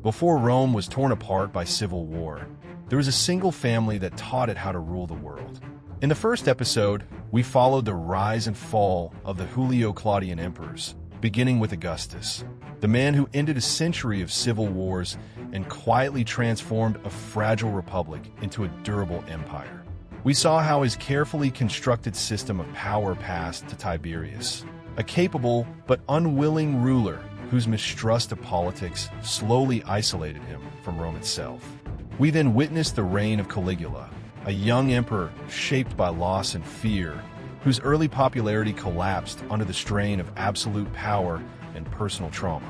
Before Rome was torn apart by civil war, there was a single family that taught it how to rule the world. In the first episode, we followed the rise and fall of the Julio-Claudian emperors, beginning with Augustus, the man who ended a century of civil wars and quietly transformed a fragile republic into a durable empire. We saw how his carefully constructed system of power passed to Tiberius, a capable but unwilling ruler whose mistrust of politics slowly isolated him from Rome itself. We then witnessed the reign of Caligula, a young emperor shaped by loss and fear, whose early popularity collapsed under the strain of absolute power and personal trauma.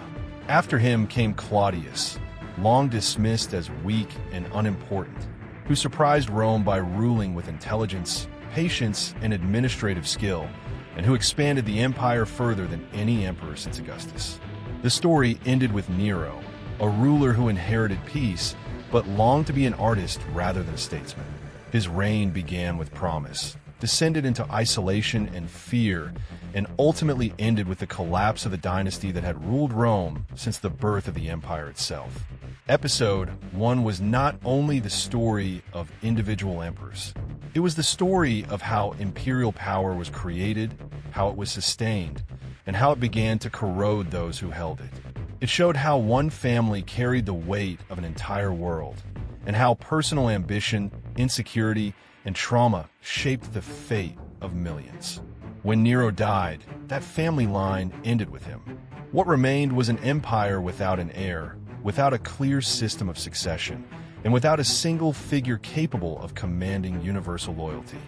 After him came Claudius, long dismissed as weak and unimportant, who surprised Rome by ruling with intelligence, patience, and administrative skill, and who expanded the empire further than any emperor since Augustus. The story ended with Nero, a ruler who inherited peace, but longed to be an artist rather than a statesman. His reign began with promise, descended into isolation and fear, and ultimately ended with the collapse of the dynasty that had ruled Rome since the birth of the empire itself. Episode 1 was not only the story of individual emperors. It was the story of how imperial power was created, how it was sustained, and how it began to corrode those who held it. It showed how one family carried the weight of an entire world, and how personal ambition, insecurity, and trauma shaped the fate of millions. When Nero died, that family line ended with him. What remained was an empire without an heir, without a clear system of succession, and without a single figure capable of commanding universal loyalty.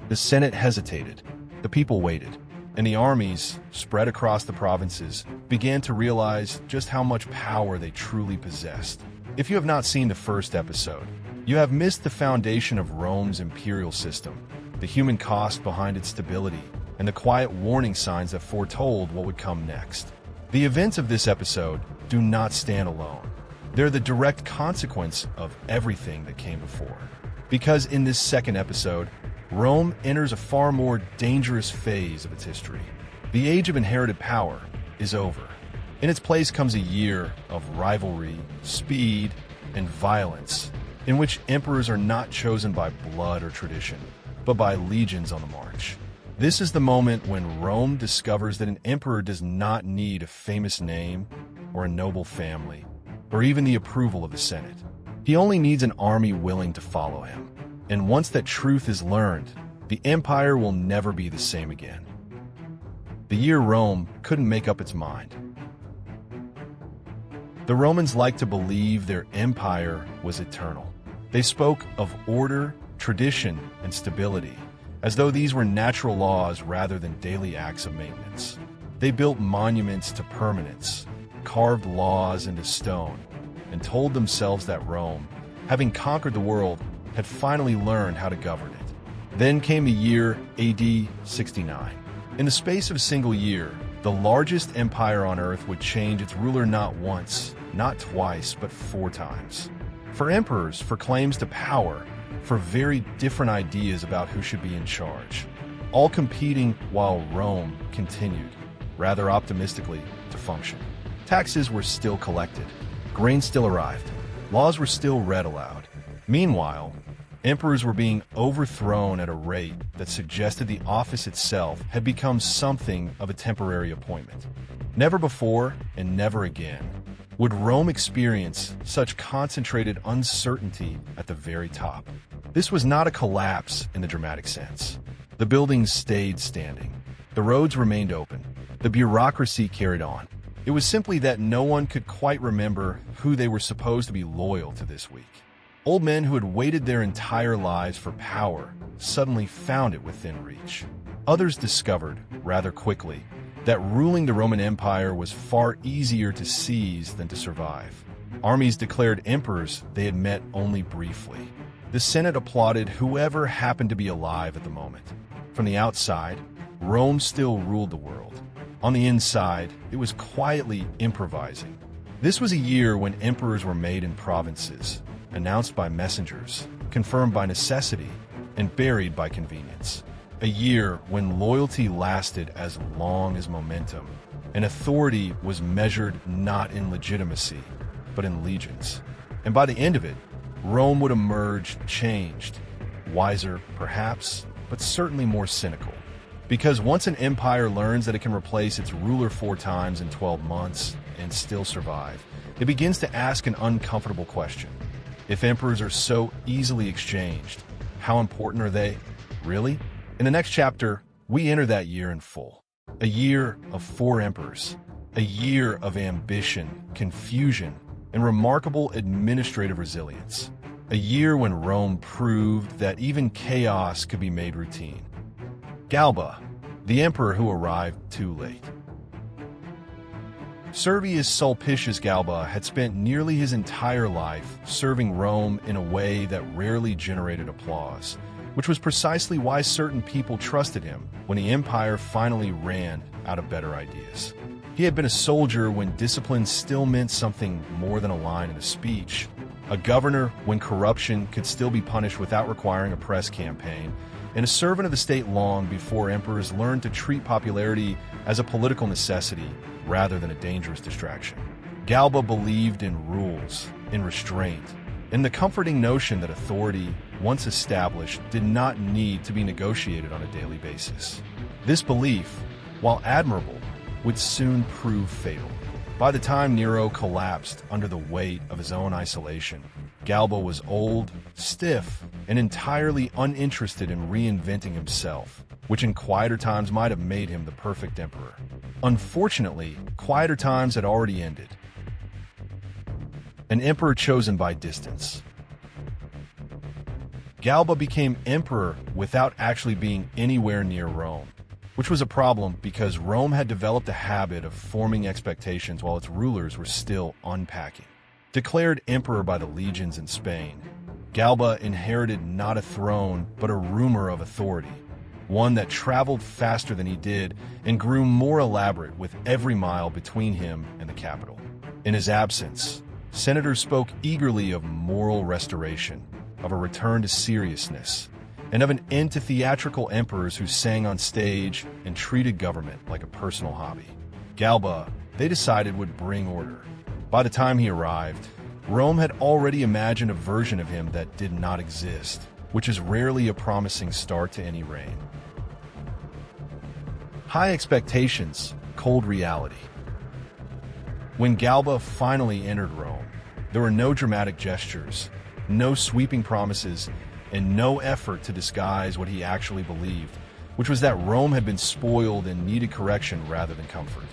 The Senate hesitated, the people waited, and the armies, spread across the provinces, began to realize just how much power they truly possessed. If you have not seen the first episode, you have missed the foundation of Rome's imperial system, the human cost behind its stability, and the quiet warning signs that foretold what would come next. The events of this episode do not stand alone. They're the direct consequence of everything that came before. Because in this second episode, Rome enters a far more dangerous phase of its history. The age of inherited power is over. In its place comes a year of rivalry, speed, and violence, in which emperors are not chosen by blood or tradition, but by legions on the march. This is the moment when Rome discovers that an emperor does not need a famous name or a noble family, or even the approval of the Senate. He only needs an army willing to follow him. And once that truth is learned, the empire will never be the same again. The year Rome couldn't make up its mind. The Romans liked to believe their empire was eternal. They spoke of order, tradition, and stability, as though these were natural laws rather than daily acts of maintenance. They built monuments to permanence, carved laws into stone, and told themselves that Rome, having conquered the world, had finally learned how to govern it. Then came the year AD 69. In the space of a single year, the largest empire on earth would change its ruler not once, not twice, but 4 times. For emperors, for claims to power, for very different ideas about who should be in charge, all competing while Rome continued, rather optimistically, to function. Taxes were still collected, grain still arrived, laws were still read aloud. Meanwhile, emperors were being overthrown at a rate that suggested the office itself had become something of a temporary appointment. Never before, and never again, would Rome experience such concentrated uncertainty at the very top. This was not a collapse in the dramatic sense. The buildings stayed standing. The roads remained open. The bureaucracy carried on. It was simply that no one could quite remember who they were supposed to be loyal to this week. Old men who had waited their entire lives for power suddenly found it within reach. Others discovered, rather quickly, that ruling the Roman Empire was far easier to seize than to survive. Armies declared emperors they had met only briefly. The Senate applauded whoever happened to be alive at the moment. From the outside, Rome still ruled the world. On the inside, it was quietly improvising. This was a year when emperors were made in provinces, announced by messengers, confirmed by necessity, and buried by convenience. A year when loyalty lasted as long as momentum, and authority was measured not in legitimacy, but in legions. And by the end of it, Rome would emerge changed, wiser, perhaps, but certainly more cynical. Because once an empire learns that it can replace its ruler 4 times in 12 months and still survive, it begins to ask an uncomfortable question. If emperors are so easily exchanged, how important are they, really? In the next chapter, we enter that year in full. A year of 4 emperors. A year of ambition, confusion, and remarkable administrative resilience. A year when Rome proved that even chaos could be made routine. Galba, the emperor who arrived too late. Servius Sulpicius Galba had spent nearly his entire life serving Rome in a way that rarely generated applause, which was precisely why certain people trusted him when the empire finally ran out of better ideas. He had been a soldier when discipline still meant something more than a line in a speech, a governor when corruption could still be punished without requiring a press campaign, and a servant of the state long before emperors learned to treat popularity as a political necessity rather than a dangerous distraction. Galba believed in rules, in restraint, in the comforting notion that authority, once established, did not need to be negotiated on a daily basis. This belief, while admirable, would soon prove fatal. By the time Nero collapsed under the weight of his own isolation, Galba was old, stiff, and entirely uninterested in reinventing himself, which in quieter times might have made him the perfect emperor. Unfortunately, quieter times had already ended. An emperor chosen by distance. Galba became emperor without actually being anywhere near Rome, which was a problem because Rome had developed a habit of forming expectations while its rulers were still unpacking. Declared emperor by the legions in Spain, Galba inherited not a throne but a rumor of authority, one that traveled faster than he did and grew more elaborate with every mile between him and the capital. In his absence, senators spoke eagerly of moral restoration, of a return to seriousness, and of an end to theatrical emperors who sang on stage and treated government like a personal hobby. Galba, they decided, would bring order. By the time he arrived, Rome had already imagined a version of him that did not exist, which is rarely a promising start to any reign. High expectations, cold reality. When Galba finally entered Rome, there were no dramatic gestures, no sweeping promises, and no effort to disguise what he actually believed, which was that Rome had been spoiled and needed correction rather than comfort.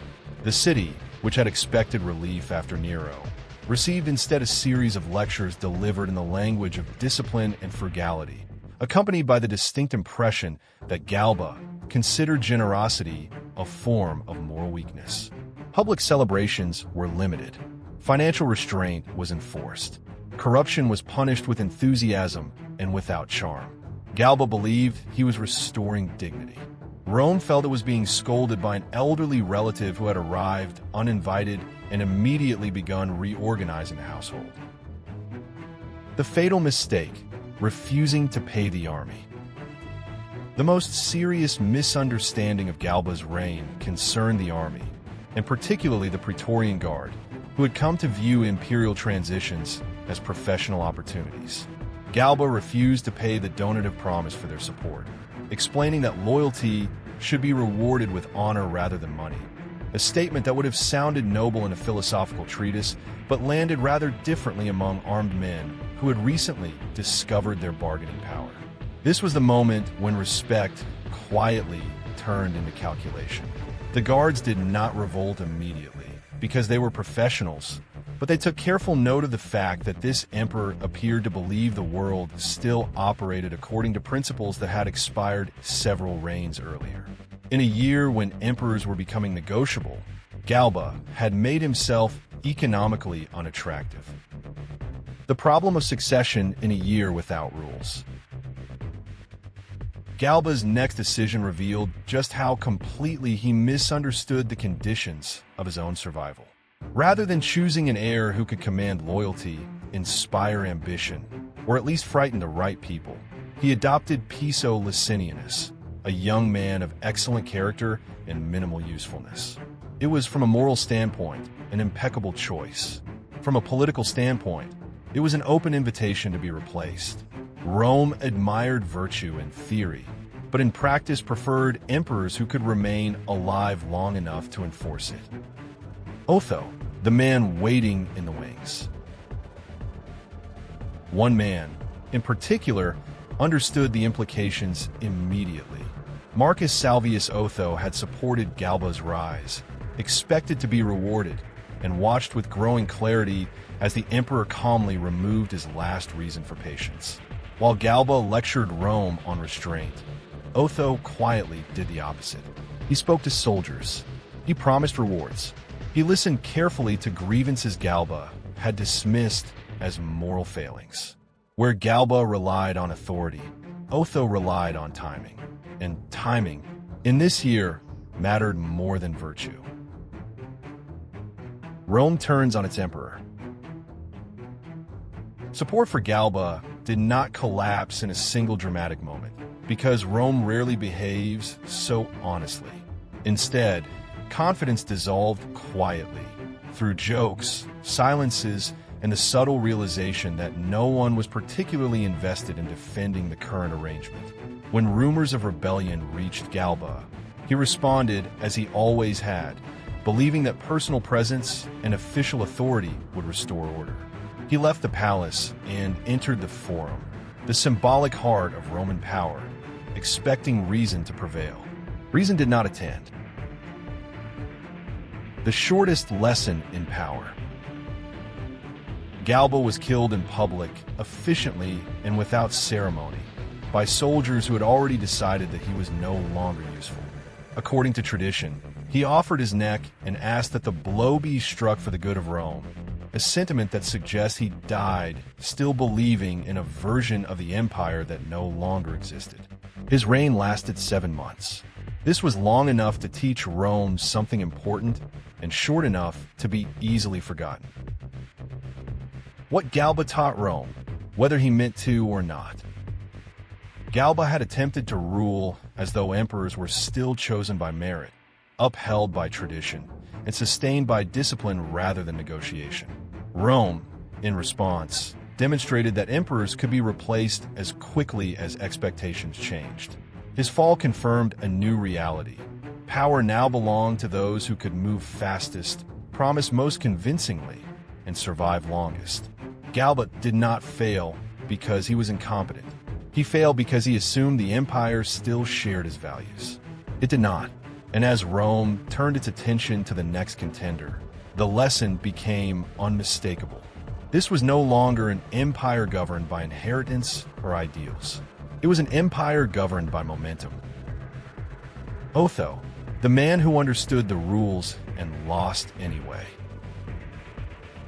The city, which had expected relief after Nero, received instead a series of lectures delivered in the language of discipline and frugality, accompanied by the distinct impression that Galba considered generosity a form of moral weakness. Public celebrations were limited. Financial restraint was enforced. Corruption was punished with enthusiasm and without charm. Galba believed he was restoring dignity. Rome felt it was being scolded by an elderly relative who had arrived uninvited and immediately begun reorganizing the household. The fatal mistake, refusing to pay the army. The most serious misunderstanding of Galba's reign concerned the army, and particularly the Praetorian Guard, who had come to view imperial transitions as professional opportunities. Galba refused to pay the donative promise for their support, explaining that loyalty should be rewarded with honor rather than money, a statement that would have sounded noble in a philosophical treatise, but landed rather differently among armed men who had recently discovered their bargaining power. This was the moment when respect quietly turned into calculation. The guards did not revolt immediately, because they were professionals, but they took careful note of the fact that this emperor appeared to believe the world still operated according to principles that had expired several reigns earlier. In a year when emperors were becoming negotiable, Galba had made himself economically unattractive. The problem of succession in a year without rules. Galba's next decision revealed just how completely he misunderstood the conditions of his own survival. Rather than choosing an heir who could command loyalty, inspire ambition, or at least frighten the right people, he adopted Piso Licinianus, a young man of excellent character and minimal usefulness. It was, from a moral standpoint, an impeccable choice. From a political standpoint, it was an open invitation to be replaced. Rome admired virtue in theory, but in practice preferred emperors who could remain alive long enough to enforce it. Otho, the man waiting in the wings. One man, in particular, understood the implications immediately. Marcus Salvius Otho had supported Galba's rise, expected to be rewarded, and watched with growing clarity as the emperor calmly removed his last reason for patience. While Galba lectured Rome on restraint, Otho quietly did the opposite. He spoke to soldiers. He promised rewards. He listened carefully to grievances Galba had dismissed as moral failings. Where Galba relied on authority, Otho relied on timing. And timing, in this year, mattered more than virtue. Rome turns on its emperor. Support for Galba did not collapse in a single dramatic moment, because Rome rarely behaves so honestly. Instead, confidence dissolved quietly, through jokes, silences, and the subtle realization that no one was particularly invested in defending the current arrangement. When rumors of rebellion reached Galba, he responded as he always had, believing that personal presence and official authority would restore order. He left the palace and entered the Forum, the symbolic heart of Roman power, expecting reason to prevail. Reason did not attend. The shortest lesson in power. Galba was killed in public, efficiently and without ceremony, by soldiers who had already decided that he was no longer useful. According to tradition, he offered his neck and asked that the blow be struck for the good of Rome, a sentiment that suggests he died still believing in a version of the empire that no longer existed. His reign lasted 7 months. This was long enough to teach Rome something important and short enough to be easily forgotten. What Galba taught Rome, whether he meant to or not. Galba had attempted to rule as though emperors were still chosen by merit, upheld by tradition, and sustained by discipline rather than negotiation. Rome, in response, demonstrated that emperors could be replaced as quickly as expectations changed. His fall confirmed a new reality. Power now belonged to those who could move fastest, promise most convincingly, and survive longest. Galba did not fail because he was incompetent. He failed because he assumed the empire still shared his values. It did not. And as Rome turned its attention to the next contender, the lesson became unmistakable. This was no longer an empire governed by inheritance or ideals. It was an empire governed by momentum. Otho, the man who understood the rules and lost anyway.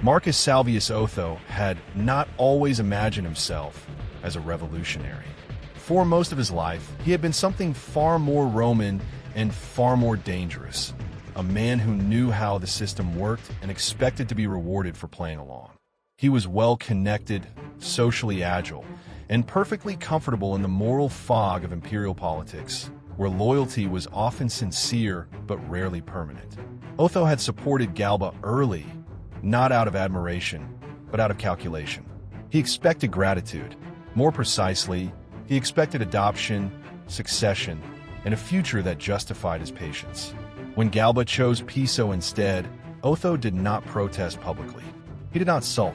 Marcus Salvius Otho had not always imagined himself as a revolutionary. For most of his life, he had been something far more Roman and far more dangerous, a man who knew how the system worked and expected to be rewarded for playing along. He was well-connected, socially agile, and perfectly comfortable in the moral fog of imperial politics, where loyalty was often sincere but rarely permanent. Otho had supported Galba early, not out of admiration, but out of calculation. He expected gratitude. More precisely, he expected adoption, succession, and a future that justified his patience. When Galba chose Piso instead, Otho did not protest publicly. He did not sulk.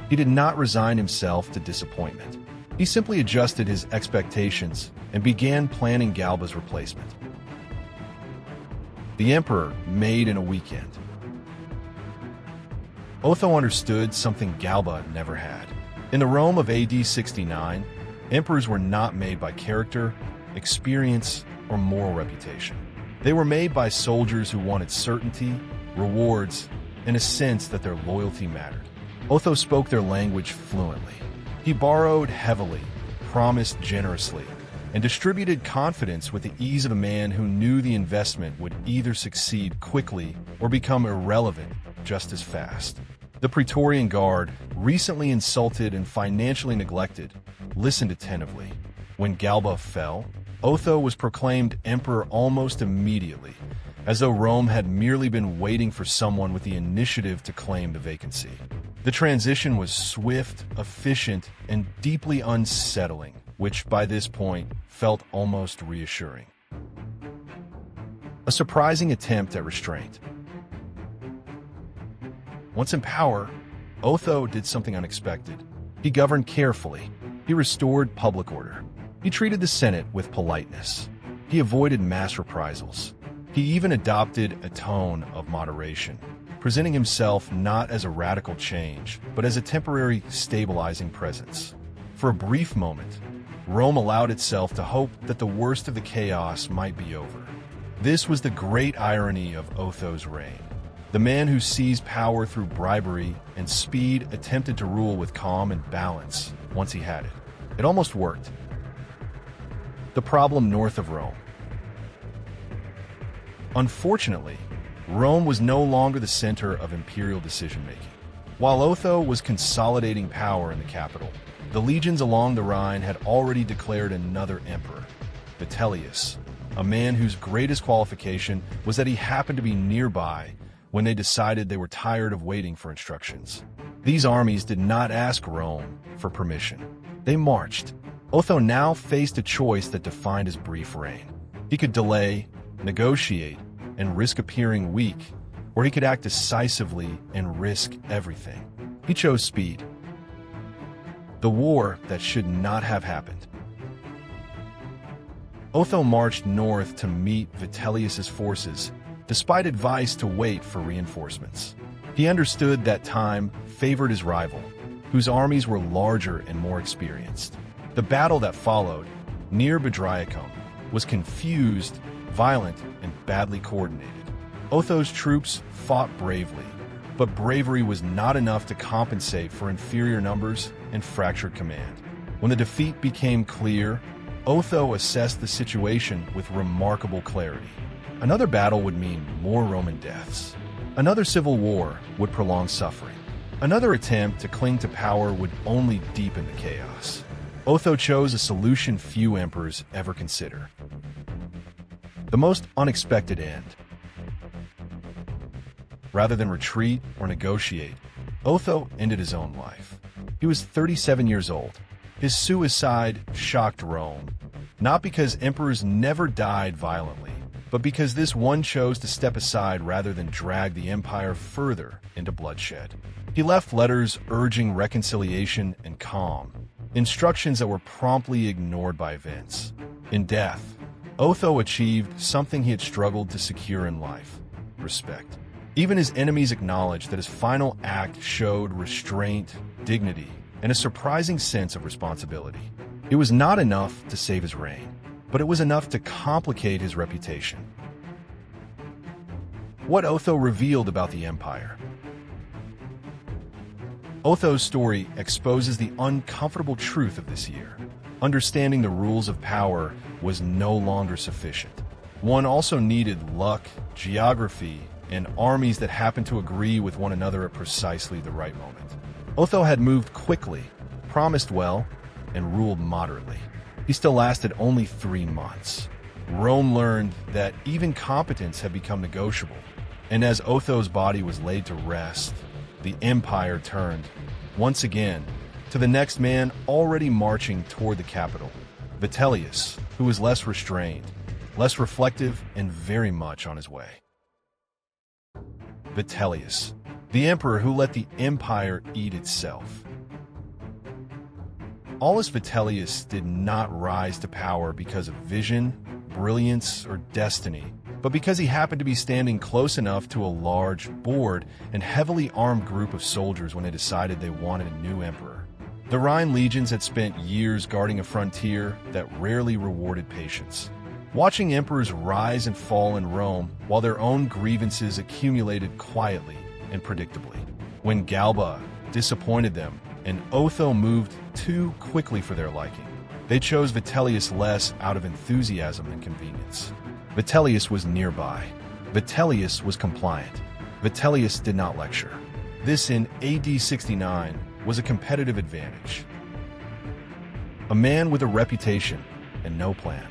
He did not resign himself to disappointment. He simply adjusted his expectations and began planning Galba's replacement. The emperor made in a weekend. Otho understood something Galba never had. In the Rome of AD 69, emperors were not made by character, experience, or moral reputation. They were made by soldiers who wanted certainty, rewards, and a sense that their loyalty mattered. Otho spoke their language fluently. He borrowed heavily, promised generously, and distributed confidence with the ease of a man who knew the investment would either succeed quickly or become irrelevant just as fast. The Praetorian Guard, recently insulted and financially neglected, listened attentively. When Galba fell, Otho was proclaimed emperor almost immediately, as though Rome had merely been waiting for someone with the initiative to claim the vacancy. The transition was swift, efficient, and deeply unsettling, which by this point felt almost reassuring. A surprising attempt at restraint. Once in power, Otho did something unexpected. He governed carefully. He restored public order. He treated the Senate with politeness. He avoided mass reprisals. He even adopted a tone of moderation, presenting himself not as a radical change, but as a temporary stabilizing presence. For a brief moment, Rome allowed itself to hope that the worst of the chaos might be over. This was the great irony of Otho's reign. The man who seized power through bribery and speed attempted to rule with calm and balance once he had it. It almost worked. The problem north of Rome. Unfortunately, Rome was no longer the center of imperial decision-making. While Otho was consolidating power in the capital, the legions along the Rhine had already declared another emperor, Vitellius, a man whose greatest qualification was that he happened to be nearby when they decided they were tired of waiting for instructions. These armies did not ask Rome for permission. They marched. Otho now faced a choice that defined his brief reign. He could delay, negotiate, and risk appearing weak, or he could act decisively and risk everything. He chose speed. The war that should not have happened. Otho marched north to meet Vitellius's forces, despite advice to wait for reinforcements. He understood that time favored his rival, whose armies were larger and more experienced. The battle that followed, near Bedriacum, was confused, violent, and badly coordinated. Otho's troops fought bravely, but bravery was not enough to compensate for inferior numbers and fractured command. When the defeat became clear, Otho assessed the situation with remarkable clarity. Another battle would mean more Roman deaths. Another civil war would prolong suffering. Another attempt to cling to power would only deepen the chaos. Otho chose a solution few emperors ever consider. The most unexpected end. Rather than retreat or negotiate, Otho ended his own life. He was 37 years old. His suicide shocked Rome, not because emperors never died violently, but because this one chose to step aside rather than drag the empire further into bloodshed. He left letters urging reconciliation and calm, instructions that were promptly ignored by events. In death, Otho achieved something he had struggled to secure in life: respect. Even his enemies acknowledged that his final act showed restraint, dignity, and a surprising sense of responsibility. It was not enough to save his reign, but it was enough to complicate his reputation. What Otho revealed about the empire. Otho's story exposes the uncomfortable truth of this year. Understanding the rules of power was no longer sufficient. One also needed luck, geography, and armies that happened to agree with one another at precisely the right moment. Otho had moved quickly, promised well, and ruled moderately. He still lasted only 3 months. Rome learned that even competence had become negotiable, and as Otho's body was laid to rest, the empire turned, once again, to the next man already marching toward the capital, Vitellius, who was less restrained, less reflective, and very much on his way. Vitellius, the emperor who let the empire eat itself. Aulus Vitellius did not rise to power because of vision, brilliance, or destiny, but because he happened to be standing close enough to a large, bored, and heavily armed group of soldiers when they decided they wanted a new emperor. The Rhine legions had spent years guarding a frontier that rarely rewarded patience, watching emperors rise and fall in Rome while their own grievances accumulated quietly and predictably. When Galba disappointed them and Otho moved too quickly for their liking, they chose Vitellius less out of enthusiasm than convenience. Vitellius was nearby. Vitellius was compliant. Vitellius did not lecture. This, in AD 69, was a competitive advantage. A man with a reputation and no plan.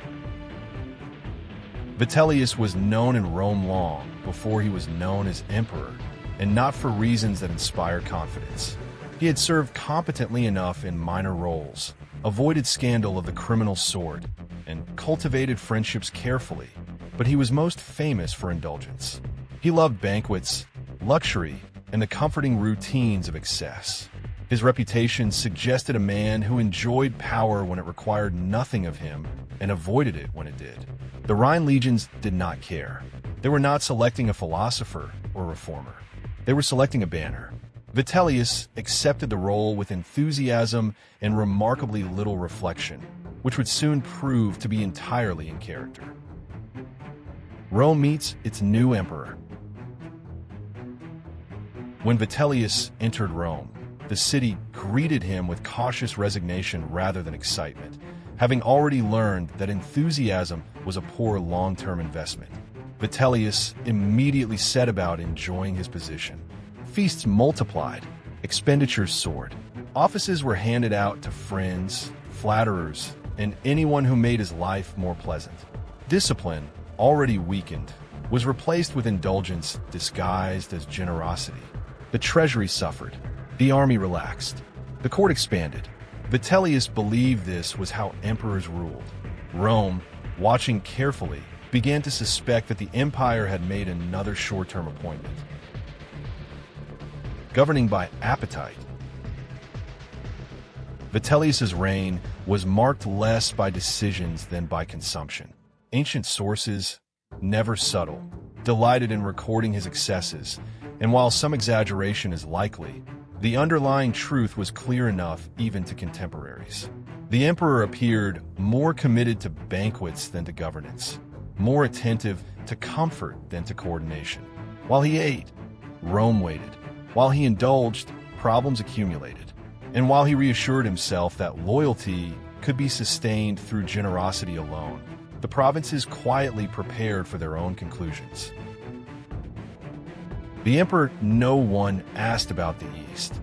Vitellius was known in Rome long before he was known as emperor, and not for reasons that inspire confidence. He had served competently enough in minor roles, avoided scandal of the criminal sort, and cultivated friendships carefully, but he was most famous for indulgence. He loved banquets, luxury, and the comforting routines of excess. His reputation suggested a man who enjoyed power when it required nothing of him and avoided it when it did. The Rhine legions did not care. They were not selecting a philosopher or reformer. They were selecting a banner. Vitellius accepted the role with enthusiasm and remarkably little reflection, which would soon prove to be entirely in character. Rome meets its new emperor. When Vitellius entered Rome, the city greeted him with cautious resignation rather than excitement, having already learned that enthusiasm was a poor long-term investment. Vitellius immediately set about enjoying his position. Feasts multiplied, expenditures soared. Offices were handed out to friends, flatterers, and anyone who made his life more pleasant. Discipline, already weakened, was replaced with indulgence disguised as generosity. The treasury suffered. The army relaxed. The court expanded. Vitellius believed this was how emperors ruled. Rome, watching carefully, began to suspect that the empire had made another short-term appointment. Governing by appetite. Vitellius's reign was marked less by decisions than by consumption. Ancient sources, never subtle, delighted in recording his excesses, and while some exaggeration is likely, the underlying truth was clear enough even to contemporaries. The emperor appeared more committed to banquets than to governance, more attentive to comfort than to coordination. While he ate, Rome waited. While he indulged, problems accumulated. And while he reassured himself that loyalty could be sustained through generosity alone, the provinces quietly prepared for their own conclusions. The emperor no one asked about the East.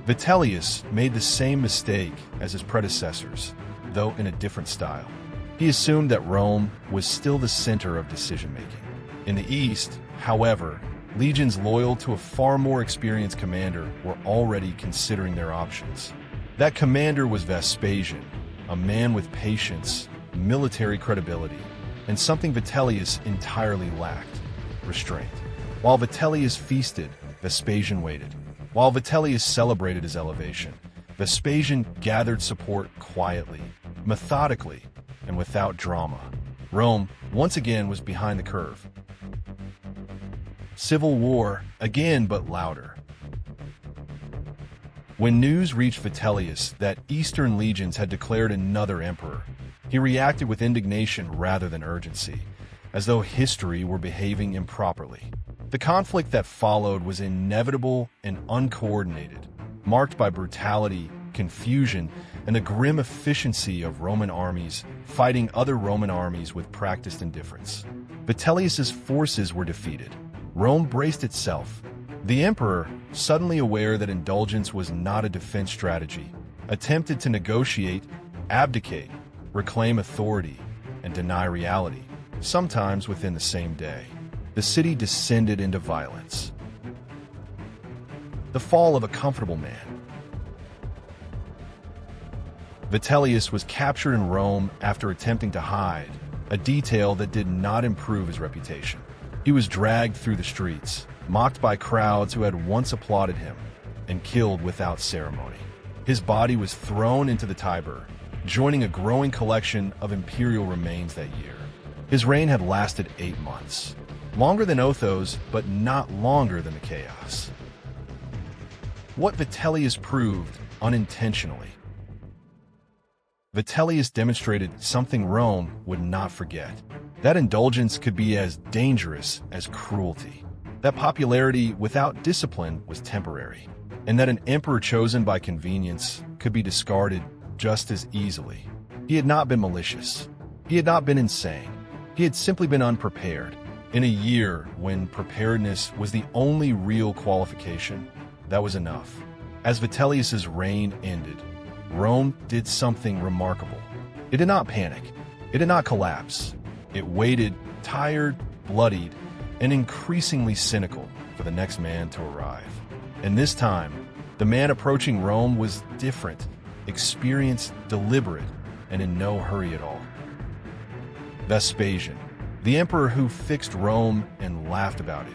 Vitellius made the same mistake as his predecessors, though in a different style. He assumed that Rome was still the center of decision-making. In the East, however, legions loyal to a far more experienced commander were already considering their options. That commander was Vespasian, a man with patience, military credibility, and something Vitellius entirely lacked: restraint. While Vitellius feasted, Vespasian waited. While Vitellius celebrated his elevation, Vespasian gathered support quietly, methodically, and without drama. Rome, once again, was behind the curve. Civil war, again but louder. When news reached Vitellius that Eastern legions had declared another emperor, he reacted with indignation rather than urgency, as though history were behaving improperly. The conflict that followed was inevitable and uncoordinated, marked by brutality, confusion, and the grim efficiency of Roman armies fighting other Roman armies with practiced indifference. Vitellius's forces were defeated. Rome braced itself. The emperor, suddenly aware that indulgence was not a defense strategy, attempted to negotiate, abdicate, reclaim authority, and deny reality, sometimes within the same day. The city descended into violence. The fall of a comfortable man. Vitellius was captured in Rome after attempting to hide, a detail that did not improve his reputation. He was dragged through the streets, mocked by crowds who had once applauded him, and killed without ceremony. His body was thrown into the Tiber, joining a growing collection of imperial remains that year. His reign had lasted 8 months. Longer than Otho's, but not longer than the chaos. What Vitellius proved unintentionally. Vitellius demonstrated something Rome would not forget: that indulgence could be as dangerous as cruelty, that popularity without discipline was temporary, and that an emperor chosen by convenience could be discarded just as easily. He had not been malicious. He had not been insane. He had simply been unprepared. In a year when preparedness was the only real qualification, that was enough. As Vitellius's reign ended, Rome did something remarkable. It did not panic. It did not collapse. It waited, tired, bloodied, and increasingly cynical for the next man to arrive. And this time, The man approaching Rome was different, experienced, deliberate, and in no hurry at all. Vespasian, the emperor who fixed Rome and laughed about it.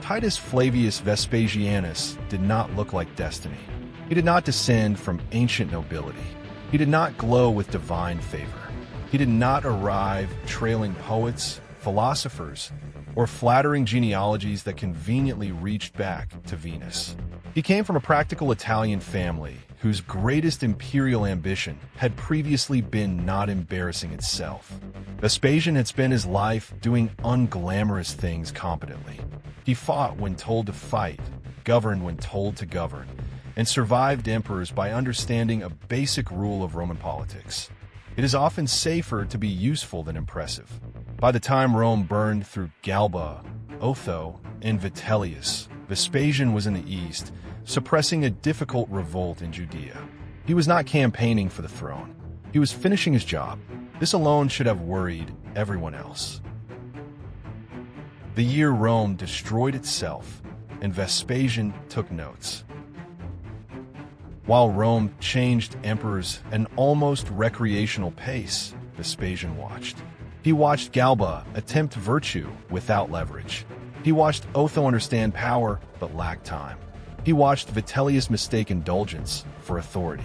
Titus Flavius Vespasianus did not look like destiny. He did not descend from ancient nobility. He did not glow with divine favor. He did not arrive trailing poets, philosophers, or flattering genealogies that conveniently reached back to Venus. He came from a practical Italian family whose greatest imperial ambition had previously been not embarrassing itself. Vespasian had spent his life doing unglamorous things competently. He fought when told to fight, governed when told to govern, and survived emperors by understanding a basic rule of Roman politics. It is often safer to be useful than impressive. By the time Rome burned through Galba, Otho, and Vitellius, Vespasian was in the east, suppressing a difficult revolt in Judea. He was not campaigning for the throne. He was finishing his job. This alone should have worried everyone else. The year Rome destroyed itself, and Vespasian took notes. While Rome changed emperors at an almost recreational pace, Vespasian watched. He watched Galba attempt virtue without leverage. He watched Otho understand power but lack time. He watched Vitellius mistake indulgence for authority.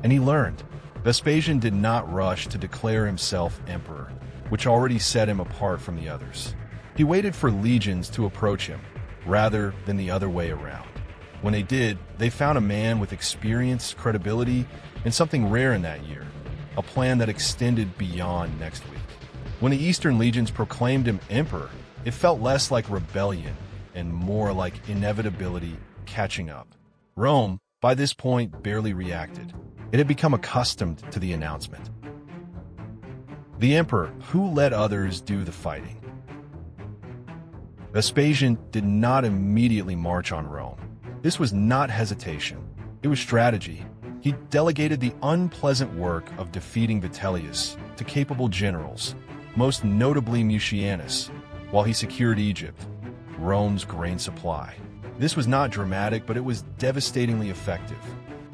And he learned. Vespasian did not rush to declare himself emperor, which already set him apart from the others. He waited for legions to approach him, rather than the other way around. When they did, they found a man with experience, credibility, and something rare in that year, a plan that extended beyond next week. When the Eastern legions proclaimed him emperor, it felt less like rebellion and more like inevitability catching up. Rome, by this point, barely reacted. It had become accustomed to the announcement. The emperor, who let others do the fighting. Vespasian did not immediately march on Rome. This was not hesitation. It was strategy. He delegated the unpleasant work of defeating Vitellius to capable generals, most notably Mucianus, while he secured Egypt, Rome's grain supply. This was not dramatic, but it was devastatingly effective.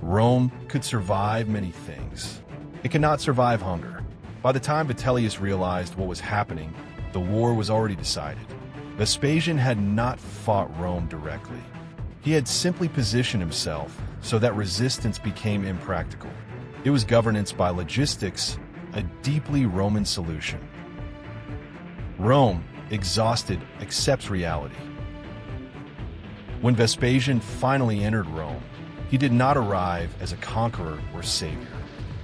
Rome could survive many things. It could not survive hunger. By the time Vitellius realized what was happening, the war was already decided. Vespasian had not fought Rome directly. He had simply positioned himself so that resistance became impractical. It was governance by logistics, a deeply Roman solution. Rome, exhausted, accepts reality. When Vespasian finally entered Rome, he did not arrive as a conqueror or savior.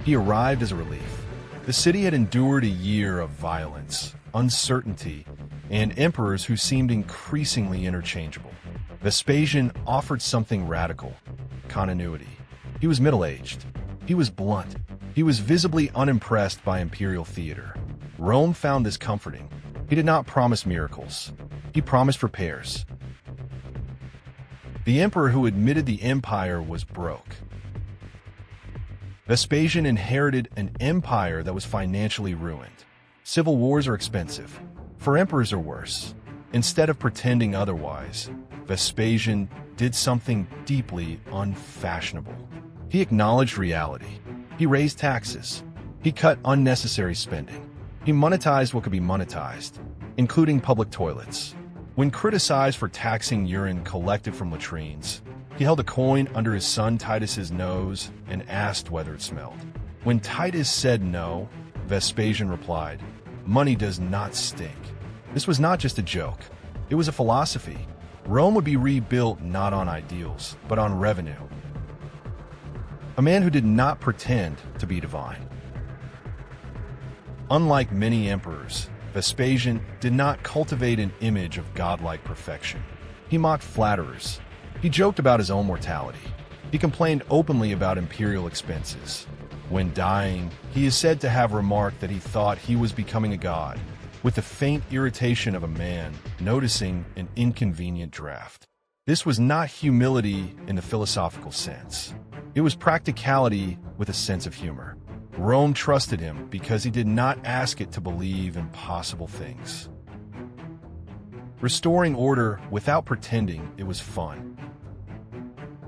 He arrived as a relief. The city had endured a year of violence, uncertainty, and emperors who seemed increasingly interchangeable. Vespasian offered something radical: continuity. He was middle-aged. He was blunt. He was visibly unimpressed by imperial theater. Rome found this comforting. He did not promise miracles. He promised repairs. The emperor who admitted the empire was broke. Vespasian inherited an empire that was financially ruined. Civil wars are expensive. For emperors are worse. Instead of pretending otherwise, Vespasian did something deeply unfashionable. He acknowledged reality. He raised taxes. He cut unnecessary spending. He monetized what could be monetized, including public toilets. When criticized for taxing urine collected from latrines, he held a coin under his son Titus's nose and asked whether it smelled. When Titus said no, Vespasian replied, "Money does not stink." This was not just a joke. It was a philosophy. Rome would be rebuilt not on ideals, but on revenue. A man who did not pretend to be divine. Unlike many emperors, Vespasian did not cultivate an image of godlike perfection. He mocked flatterers. He joked about his own mortality. He complained openly about imperial expenses. When dying, he is said to have remarked that he thought he was becoming a god, with the faint irritation of a man noticing an inconvenient draft. This was not humility in the philosophical sense. It was practicality with a sense of humor. Rome trusted him because he did not ask it to believe impossible things. Restoring order without pretending it was fun.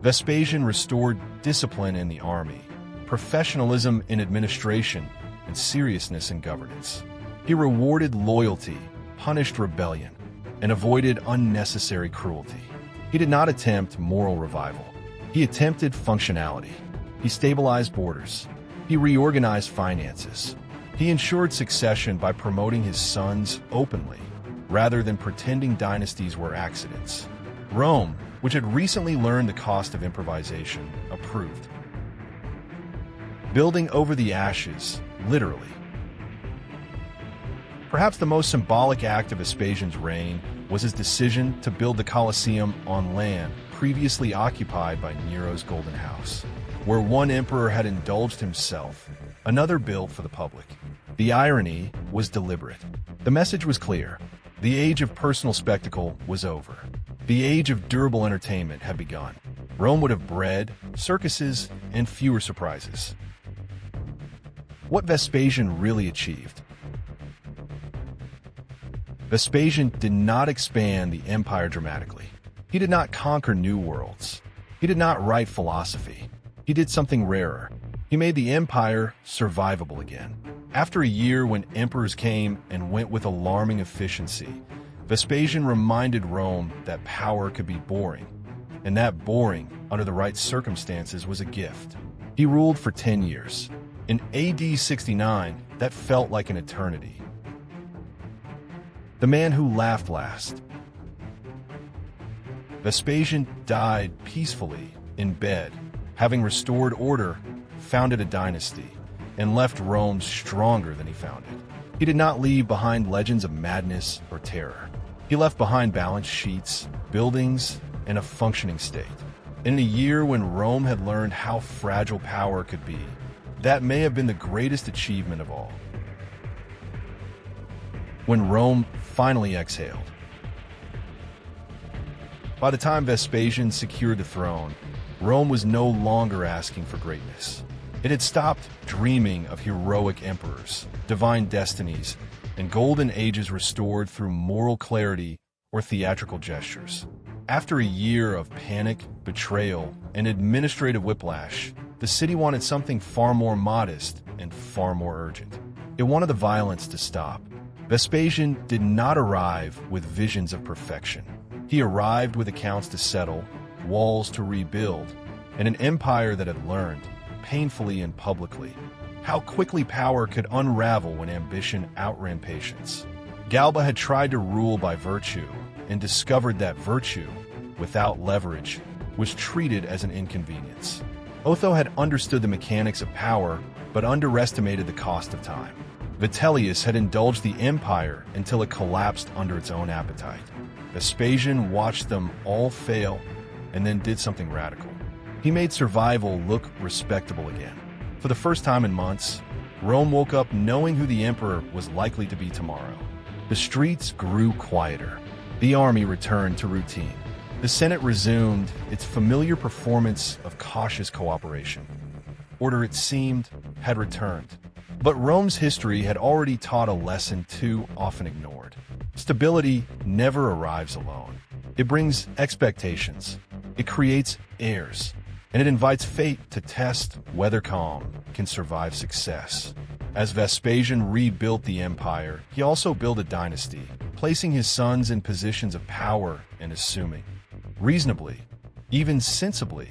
Vespasian restored discipline in the army, professionalism in administration, and seriousness in governance. He rewarded loyalty, punished rebellion, and avoided unnecessary cruelty. He did not attempt moral revival. He attempted functionality. He stabilized borders. He reorganized finances. He ensured succession by promoting his sons openly, rather than pretending dynasties were accidents. Rome, which had recently learned the cost of improvisation, approved. Building over the ashes, literally. Perhaps the most symbolic act of Vespasian's reign was his decision to build the Colosseum on land previously occupied by Nero's Golden House. Where one emperor had indulged himself, another built for the public. The irony was deliberate. The message was clear. The age of personal spectacle was over. The age of durable entertainment had begun. Rome would have bred circuses and fewer surprises. What Vespasian really achieved? Vespasian did not expand the empire dramatically. He did not conquer new worlds. He did not write philosophy. He did something rarer. He made the empire survivable again. After a year when emperors came and went with alarming efficiency, Vespasian reminded Rome that power could be boring, and that boring, under the right circumstances, was a gift. He ruled for 10 years. In AD 69, that felt like an eternity. The man who laughed last. Vespasian died peacefully in bed, having restored order, founded a dynasty, and left Rome stronger than he found it. He did not leave behind legends of madness or terror. He left behind balance sheets, buildings, and a functioning state. In a year when Rome had learned how fragile power could be, that may have been the greatest achievement of all. When Rome finally exhaled. By the time Vespasian secured the throne, Rome was no longer asking for greatness. It had stopped dreaming of heroic emperors, divine destinies, and golden ages restored through moral clarity or theatrical gestures. After a year of panic, betrayal, and administrative whiplash, the city wanted something far more modest and far more urgent. It wanted the violence to stop. Vespasian did not arrive with visions of perfection. He arrived with accounts to settle, walls to rebuild, and an empire that had learned, painfully and publicly, how quickly power could unravel when ambition outran patience. Galba had tried to rule by virtue and discovered that virtue, without leverage, was treated as an inconvenience. Otho had understood the mechanics of power, but underestimated the cost of time. Vitellius had indulged the empire until it collapsed under its own appetite. Vespasian watched them all fail and then did something radical. He made survival look respectable again. For the first time in months, Rome woke up knowing who the emperor was likely to be tomorrow. The streets grew quieter. The army returned to routine. The Senate resumed its familiar performance of cautious cooperation. Order, it seemed, had returned. But Rome's history had already taught a lesson too often ignored. Stability never arrives alone. It brings expectations. It creates heirs. And it invites fate to test whether calm can survive success. As Vespasian rebuilt the empire, he also built a dynasty, placing his sons in positions of power and assuming, reasonably, even sensibly,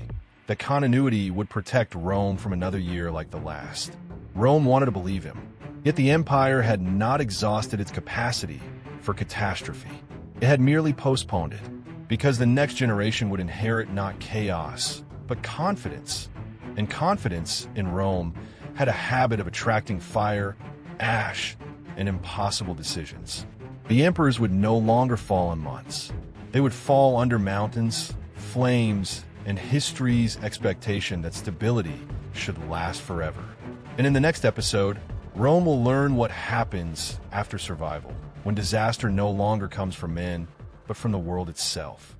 that continuity would protect Rome from another year like the last. Rome wanted to believe him, yet the empire had not exhausted its capacity for catastrophe. It had merely postponed it, because the next generation would inherit not chaos, but confidence. And confidence in Rome had a habit of attracting fire, ash, and impossible decisions. The emperors would no longer fall in months. They would fall under mountains, flames, and history's expectation that stability should last forever. And in the next episode, Rome will learn what happens after survival, when disaster no longer comes from men, but from the world itself.